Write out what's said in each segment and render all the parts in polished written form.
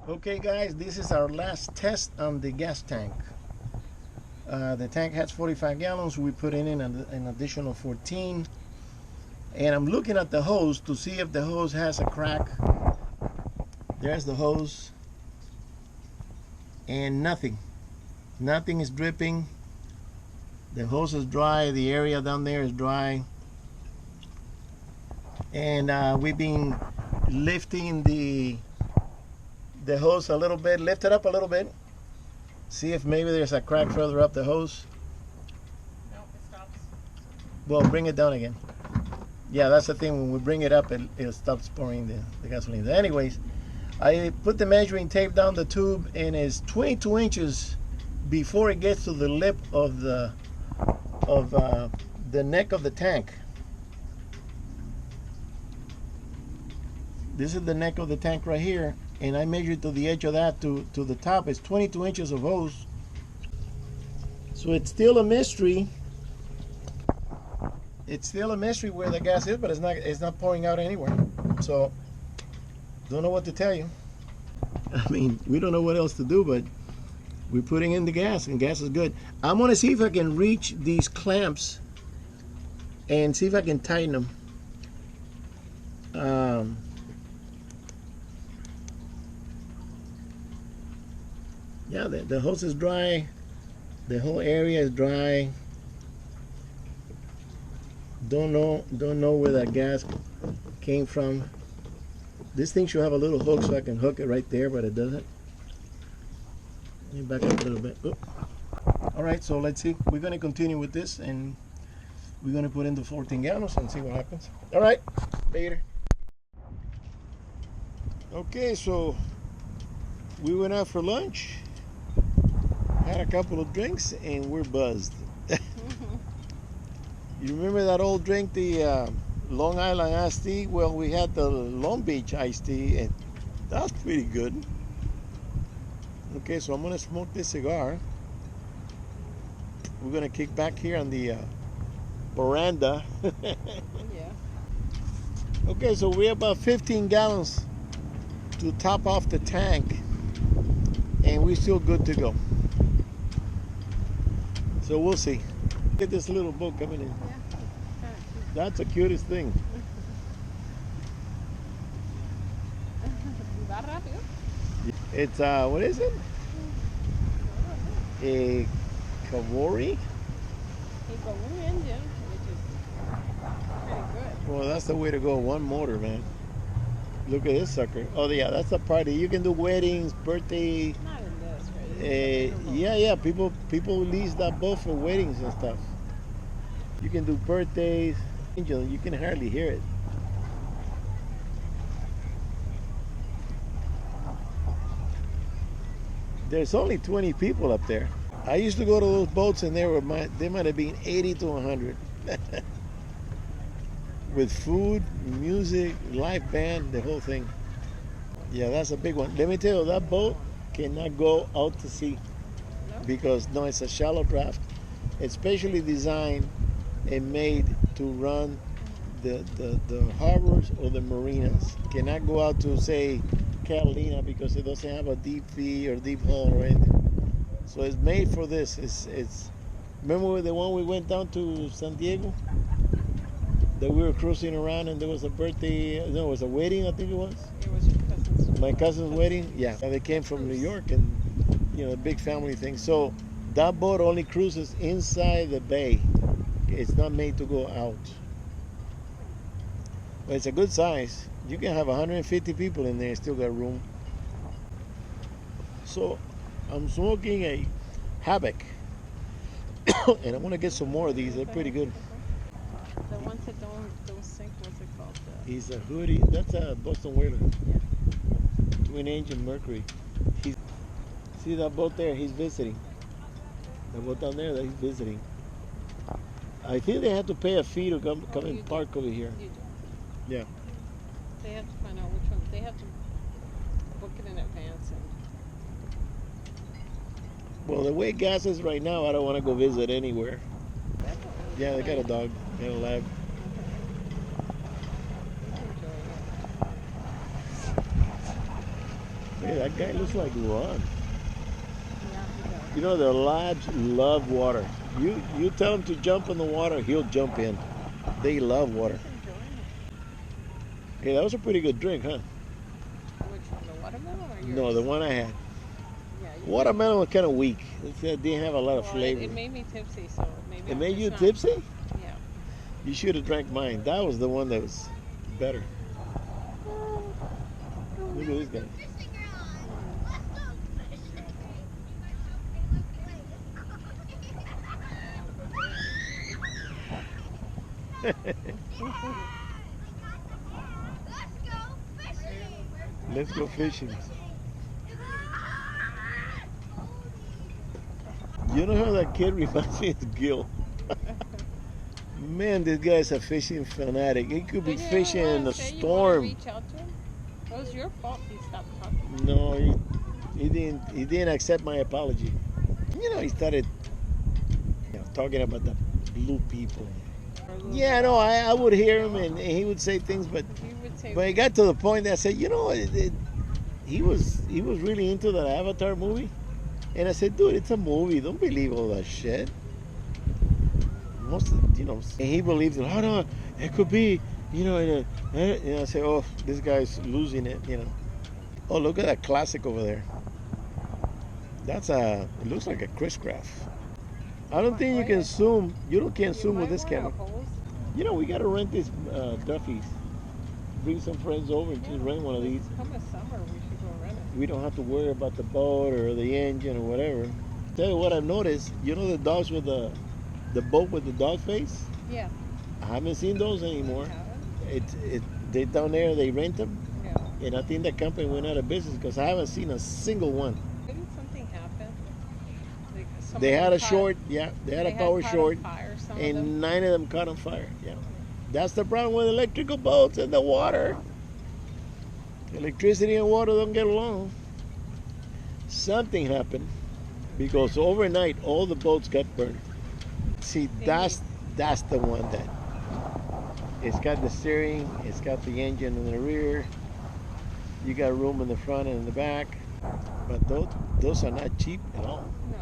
Okay guys, this is our last test on the gas tank. The tank has 45 gallons. We put in an additional 14. And I'm looking at the hose to see if the hose has a crack. There's the hose. And nothing. Nothing is dripping. The hose is dry. The area down there is dry. And we've been lifting the hose a little bit. Lift it up a little bit. See if maybe there's a crack further up the hose. No, it stops. Well, bring it down again. Yeah, that's the thing. When we bring it up, it stops pouring the gasoline. Anyways, I put the measuring tape down the tube, and it's 22 inches before it gets to the lip of the neck of the tank. This is the neck of the tank right here, and I measured to the edge of that to the top. It's 22 inches of hose. So it's still a mystery. It's still a mystery where the gas is, but it's not pouring out anywhere. So don't know what to tell you. I mean, we don't know what else to do, but we're putting in the gas, and gas is good. I'm gonna see if I can reach these clamps and see if I can tighten them. Yeah, the hose is dry. The whole area is dry. Don't know where that gas came from. This thing should have a little hook so I can hook it right there, but it doesn't. Let me back up a little bit. Oop. All right, so let's see. We're gonna continue with this, and we're gonna put in the 14 gallons and see what happens. All right, later. Okay, so we went out for lunch, had a couple of drinks, and we're buzzed. You remember that old drink, the Long Island iced tea? Well, we had the Long Beach iced tea, and that's pretty good. Okay, so I'm gonna smoke this cigar. We're gonna kick back here on the veranda. Yeah. Okay, so we're about 15 gallons to top off the tank, and we're still good to go. So we'll see. Look at this little boat coming in. Yeah. That's the cutest thing. Va rápido. It's what is it? A Kavori? He got one engine, which is pretty good. Well, that's the way to go. One motor, man. Look at this sucker. Oh yeah, that's a party. You can do weddings, birthday. Not in this, right? Yeah. People lease that boat for weddings and stuff. You can do birthdays. Angel, you can hardly hear it. There's only 20 people up there. I used to go to those boats, and there might have been 80 to 100. With food, music, live band, the whole thing. Yeah, that's a big one. Let me tell you, that boat cannot go out to sea. No? Because no, it's a shallow draft. It's specially designed and made to run the harbors or the marinas. Cannot go out to, say, Catalina, because it doesn't have a deep fee or deep hull or anything. So it's made for this. It's remember the one we went down to San Diego, that we were cruising around, and there was a birthday, no, it was a wedding, I think it was. It was your cousin's. My cousin's wedding. Yeah, they came from New York, and a big family thing. So that boat only cruises inside the bay. It's not made to go out. But it's a good size. You can have 150 people in there and still got room. So I'm smoking a Havoc. And I want to get some more of these. They're pretty good. The ones that don't sink, what's it called? He's a hoodie. That's a Boston Whaler. Yeah. Twin engine Mercury. See that boat there? He's visiting. The boat down there that he's visiting. I think they have to pay a fee to come and park over here. You do. Yeah. They have to find out which one. They have to book it in advance. Well, the way gas is right now, I don't want to go visit anywhere. And Yeah, they got a dog and a lab. Hey, that guy looks like Ron. Yeah, he does. You know, the labs love water. You tell him to jump in the water, he'll jump in. They love water. He's enjoying it. Hey, that was a pretty good drink, huh? Which one, the watermelon or yours? No, the one I had. Yeah, you Watermelon was kind of weak. It didn't have a lot of well, flavor. It made me tipsy, so maybe It I'm made just you not- tipsy? Yeah. You should have drank mine. That was the one that was better. Look at this guy. Let's go fishing. You know how that kid reminds me of Gil? Man, this guy's a fishing fanatic. He could be Didn't you, fishing in a say you wanna storm. reach out to him? It was your fault he stopped talking. No, he didn't accept my apology. You know, he started talking about the blue people. Yeah, no, I would hear him and he would say things, but He would say, it got to the point that I said, you know, he was really into that Avatar movie, and I said, dude, it's a movie. Don't believe all that shit. Most, and he believed it. Oh no, it could be, and I say, oh, this guy's losing it, Oh, look at that classic over there. It looks like a Chris Craft. I don't think you can zoom. You can't zoom with this camera. We got to rent these Duffys. Bring some friends over and just rent one of these. Come with summer, we should go rent it. We don't have to worry about the boat or the engine or whatever. Tell you what I've noticed. The dogs with the boat with the dog face? Yeah. I haven't seen those anymore. Haven't? They down there, they rent them. Yeah. And I think that company went out of business because I haven't seen a single one. Didn't something happen? Like They had a caught- short, they had a power caught on short, fire, some of them. and 9 of them caught on fire. Yeah, that's the problem with electrical boats and the water. Electricity and water don't get along. Something happened because overnight all the boats got burned. See, that's the one that it's got the steering, it's got the engine in the rear. You got room in the front and in the back, but those are not cheap at all. No.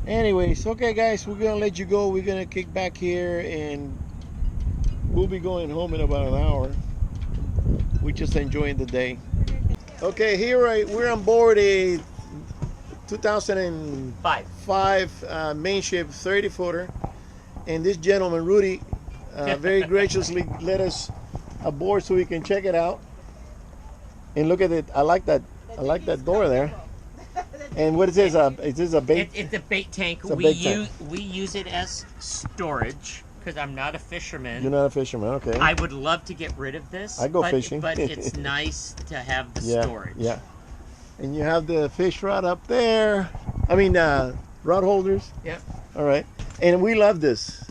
Anyways, okay guys, we're gonna let you go. We're gonna kick back here and we'll be going home in about an hour. We're just enjoying the day. Okay, here we're on board a 2005 main ship 30-footer, and this gentleman Rudy very graciously let us aboard so we can check it out and look at it. I like that door there. And what is this? Is this a bait? It's a bait tank. It's a bait tank. We use it as storage because I'm not a fisherman. You're not a fisherman, okay. I would love to get rid of this. I go fishing. But it's nice to have the storage. Yeah. And you have the fish rod up there. Rod holders. Yep. All right. And we love this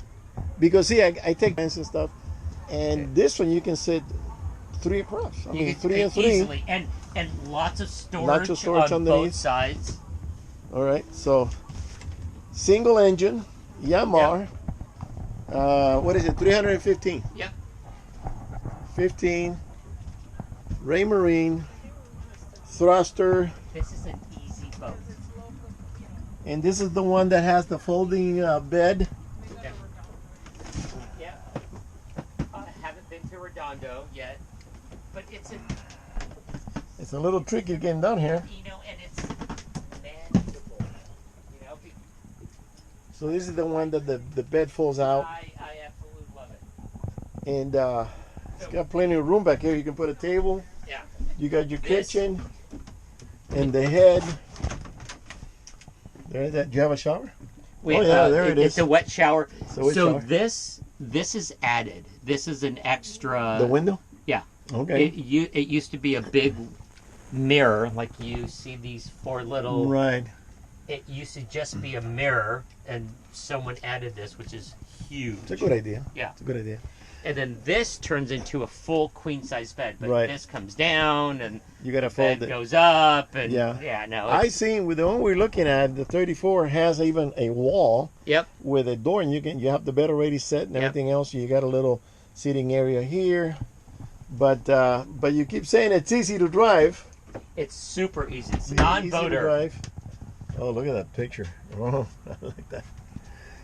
because see, I take hands and stuff, and this one you can sit 3 across. You can 3 and 3. easily, and lots of storage, Lots of storage on underneath. both sides. All right. So single engine, Yamaha. What is it? 315. Yep. 15. Raymarine. Thruster. This is an easy boat. And this is the one that has the folding bed. Yeah. I haven't been to Redondo yet, but it's It's a little tricky getting down here. and it's manageable. So this is the one that the bed folds out, I absolutely love it. and it's got plenty of room back here. You can put a table. Yeah. You got your This- kitchen and the head. There, do you have a shower? Wait, Oh, yeah, there it It's is. a wet shower. It's a wet so shower. this is added. This is an extra. The window? Yeah. Okay. It used to be a big mirror, like you see these 4 little. Right. It used to just be a mirror, and someone added this, which is huge. It's a good idea. Yeah. It's a good idea. And then this turns into a full queen size bed, but Right. this comes down and You gotta bed fold it. goes up, and Yeah. no. I it's- seen with the one we're looking at, the 34 has even a wall Yep. with a door, and you have the bed already set and Yep. everything else. You got a little seating area here, but you keep saying it's easy to drive. It's super easy. It's Easy to non-boater. drive. Oh, look at that picture. Oh, I like that.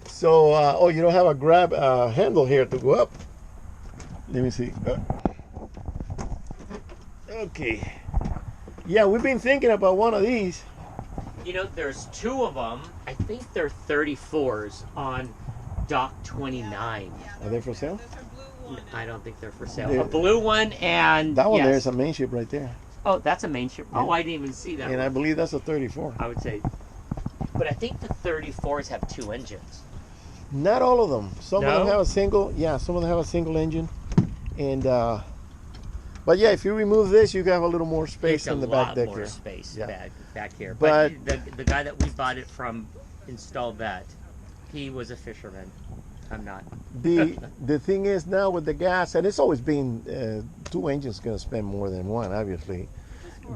So, oh, you don't have a grab handle here to go up. Let me see. Okay. Yeah, we've been thinking about one of these. You know, there's two of them. I think they're 34s on Dock 29. Are they for sale? There's a blue one. I don't think they're for sale. They're- A blue one and That one yes. there is a main ship right there. Oh, that's a main ship. Yeah. Oh, I didn't even see that. And one. I believe that's a 34. I would say, but I think the 34s have two engines. Not all of them. Some of them No? have a single. Yeah, some of them have a single engine. And but yeah, if you remove this, you have a little more space It's in a the back lot deck more here. space Yeah. back here. But- But the guy that we bought it from installed that. He was a fisherman. I'm not. The thing is now with the gas, and it's always been two engines going to spend more than one, obviously.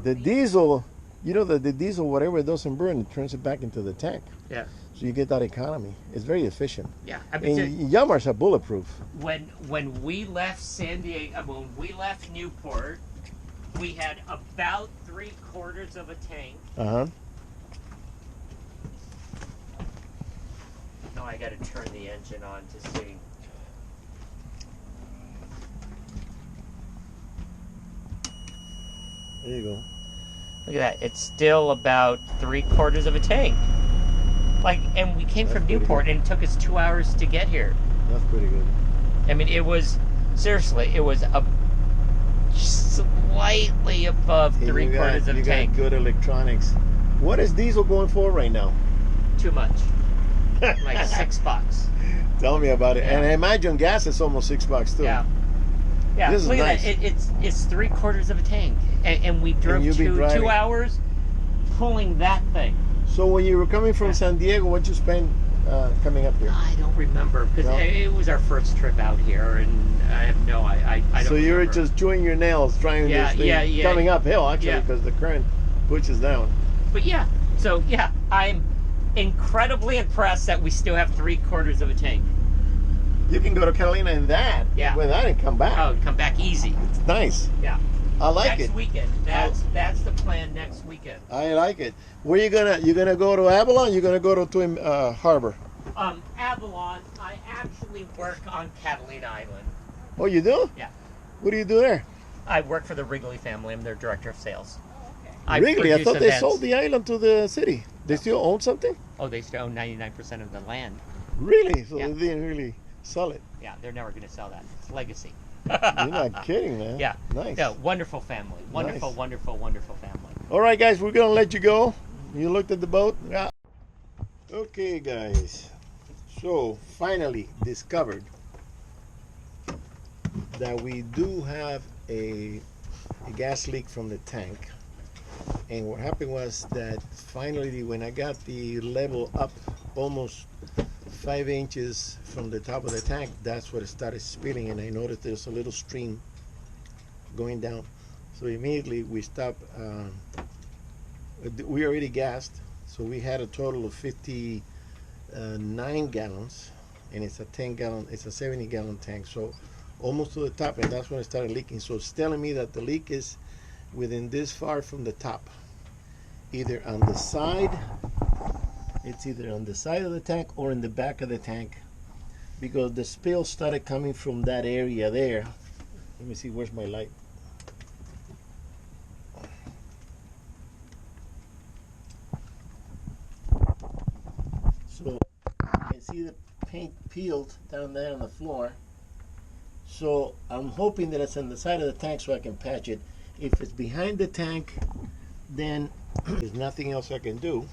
The diesel, you know that the diesel, whatever it doesn't burn, it turns it back into the tank. Yeah. So you get that economy. It's very efficient. Yeah. I mean, And Yamars are bulletproof. when we left San Diego, when we left Newport, we had about 3/4 of a tank. Uh-huh. No, I got to turn the engine on to see. There you go. Look at that. It's still about 3/4 of a tank. Like, and we came That's from pretty Newport, good. and it took us 2 hours to get here. That's pretty good. I mean, it was seriously, it was slightly above And 3/4 of you a tank. got good electronics. What is diesel going for right now? Too much. Like $6. Tell me about it. Yeah. And I imagine gas is almost $6 too. Yeah. Yeah. This is Look nice. at that. It's 3/4 of a tank, and we drove you've been driving. 2 hours pulling that thing. So when you were coming from Yeah. San Diego, what'd you spend coming up here? I don't remember because No? it was our first trip out here, and I have no. I don't. So you were remember. just chewing your nails trying Yeah, this thing yeah. coming uphill actually Yeah. because the current pushes down. But yeah. So yeah, I'm incredibly impressed that we still have 3/4 of a tank. You can go to Catalina in that, Yeah. with that and come back. Oh, come back easy. It's nice. Yeah. I like next it. weekend. That's the plan next weekend. I like it. Where you gonna go to Avalon? You're gonna go to Twin Harbor. Avalon. I actually work on Catalina Island. Oh, you do? Yeah. What do you do there? I work for the Wrigley family. I'm their director of sales. Wrigley, I produce thought they events. sold the island to the city. They still own something? Oh, they still own 99% of the land. Really? So Yeah. they didn't really sell it. Yeah, they're never going to sell that. It's legacy. You're not kidding, man. Yeah. Nice. No, wonderful family. Wonderful, Nice. wonderful, wonderful family. All right, guys, we're gonna let you go. You looked at the boat. Yeah. Okay, guys. So finally discovered that we do have a gas leak from the tank. And what happened was that finally, when I got the level up almost 5 inches from the top of the tank, that's what it started spilling, and I noticed there's a little stream going down. So immediately we stopped. We already gassed, so we had a total of 59 gallons, and it's a 10-gallon, it's a 70-gallon tank, so almost to the top, and that's when it started leaking. So it's telling me that the leak is within this far from the top, either on the side. It's either on the side of the tank or in the back of the tank, because the spill started coming from that area there. Let me see, where's my light? So you can see the paint peeled down there on the floor. So I'm hoping that it's on the side of the tank so I can patch it. If it's behind the tank, then there's nothing else I can do.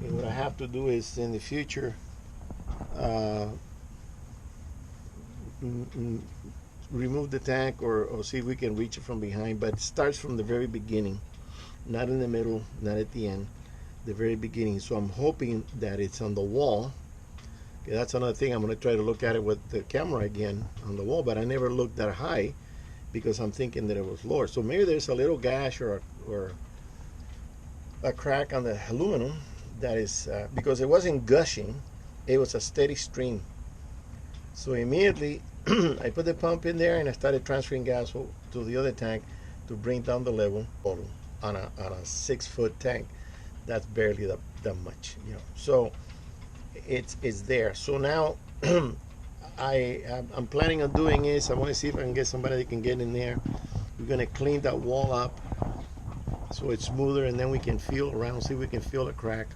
And what I have to do is in the future remove the tank or see if we can reach it from behind, but it starts from the very beginning, not in the middle, not at the end, the very beginning. So I'm hoping that it's on the wall. Okay, that's another thing. I'm going to try to look at it with the camera again on the wall, but I never looked that high because I'm thinking that it was lower. So maybe there's a little gash or a crack on the aluminum that is because it wasn't gushing, it was a steady stream. So immediately I put the pump in there and I started transferring gas to the other tank to bring down the level. on a 6 foot tank, that's barely that much, you know. So it's there. So now I'm planning on doing is I want to see if I can get somebody that can get in there. We're gonna clean that wall up so it's smoother, and then we can feel around, see if we can feel a crack.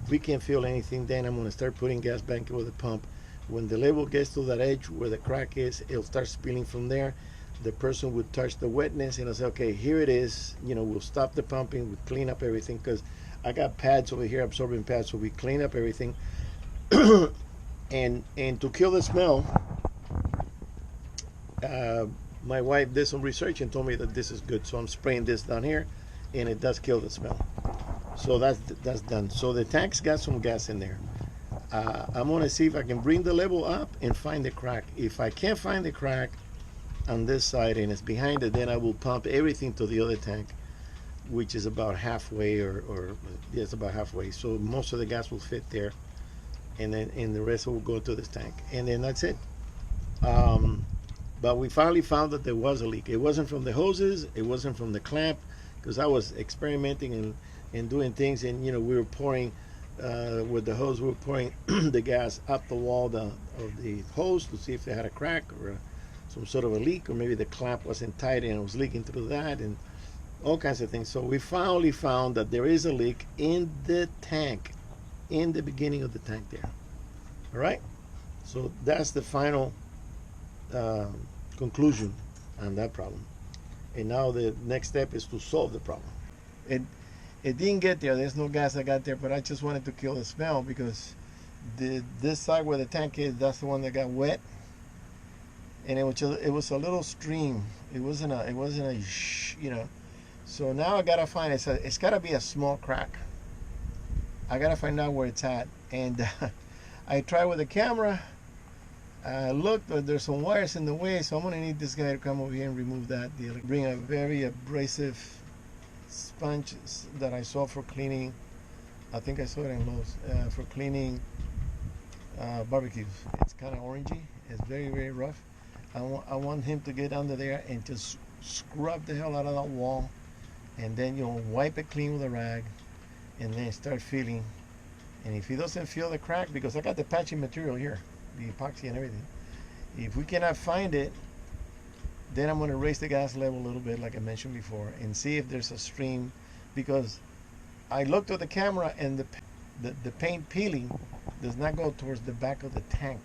If we can't feel anything, then I'm gonna start putting gas back with the pump. When the level gets to that edge where the crack is, it'll start spilling from there. The person would touch the wetness and I'll say, okay, here it is. You know, we'll stop the pumping, we'll clean up everything, because I got pads over here, absorbing pads, so we clean up everything. and to kill the smell, my wife did some research and told me that this is good. So I'm spraying this down here, and it does kill the smell. So that's done. So the tank's got some gas in there. I'm gonna see if I can bring the level up and find the crack. If I can't find the crack on this side and it's behind it, then I will pump everything to the other tank, which is about halfway, or yeah, it's about halfway. So most of the gas will fit there, and then the rest will go to this tank, and then that's it. But we finally found that there was a leak. It wasn't from the hoses, it wasn't from the clamp, because I was experimenting and doing things, and you know, we were pouring with the hose, we were pouring the gas up the wall of the hose to see if they had a crack or some sort of a leak, or maybe the clamp wasn't tight and it was leaking through that, and all kinds of things. So we finally found that there is a leak in the tank, in the beginning of the tank there. All right, so that's the final conclusion on that problem. And now the next step is to solve the problem. It didn't get there. There's no gas that got there, but I just wanted to kill the smell, because this side where the tank is, that's the one that got wet, and it was a little stream. It wasn't a you know. So now I gotta find it. It's gotta be a small crack. I gotta find out where it's at, and I tried with the camera. I looked, but there's some wires in the way, so I'm gonna need this guy to come over here and remove that. Bring a very abrasive sponge that I saw for cleaning. I think I saw it in Lowe's for cleaning barbecues. It's kind of orangey. It's very, very rough. I want him to get under there and just scrub the hell out of that wall, and then, you know, wipe it clean with a rag, and then start feeling. And if he doesn't feel the crack, because I got the patching material here, the epoxy and everything, if we cannot find it, then I'm going to raise the gas level a little bit, like I mentioned before, and see if there's a stream, because I looked at the camera and the paint peeling does not go towards the back of the tank.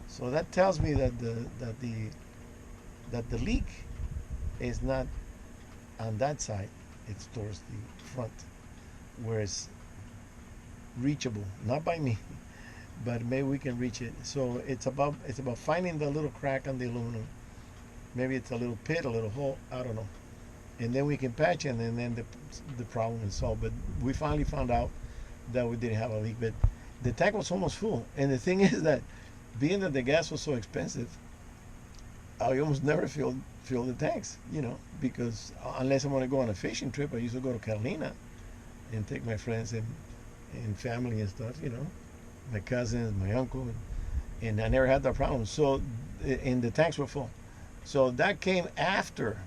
So that tells me that the leak is not on that side, it's towards the front, where it's reachable, not by me, but maybe we can reach it. So it's about finding the little crack on the aluminum. Maybe it's a little pit, a little hole, I don't know. And then we can patch it, and then the problem is solved. But we finally found out that we didn't have a leak, but the tank was almost full. And the thing is that, being that the gas was so expensive, I almost never fill the tanks, you know, because unless I want to go on a fishing trip, I used to go to Catalina and take my friends and family and stuff, you know, my cousins, my uncle, and I never had that problem. So, and the tanks were full. So that came after.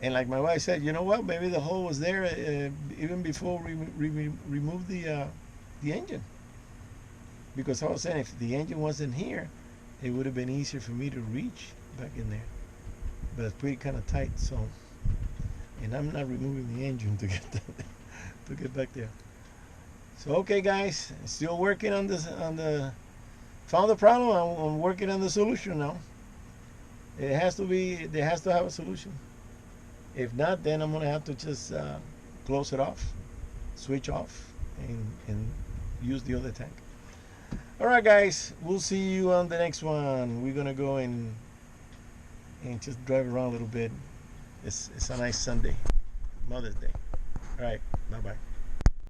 And like my wife said, you know what, maybe the hole was there even before we removed the engine. Because I was saying, if the engine wasn't here, it would have been easier for me to reach back in there. But it's pretty kind of tight, so. And I'm not removing the engine to get to get back there. So okay, guys, still working on this. Found the problem. I'm working on the solution now. They has to have a solution. If not, then I'm gonna have to just close it off, switch off, and use the other tank. All right, guys, we'll see you on the next one. We're gonna go and just drive around a little bit. It's a nice Sunday, Mother's Day. All right, bye bye.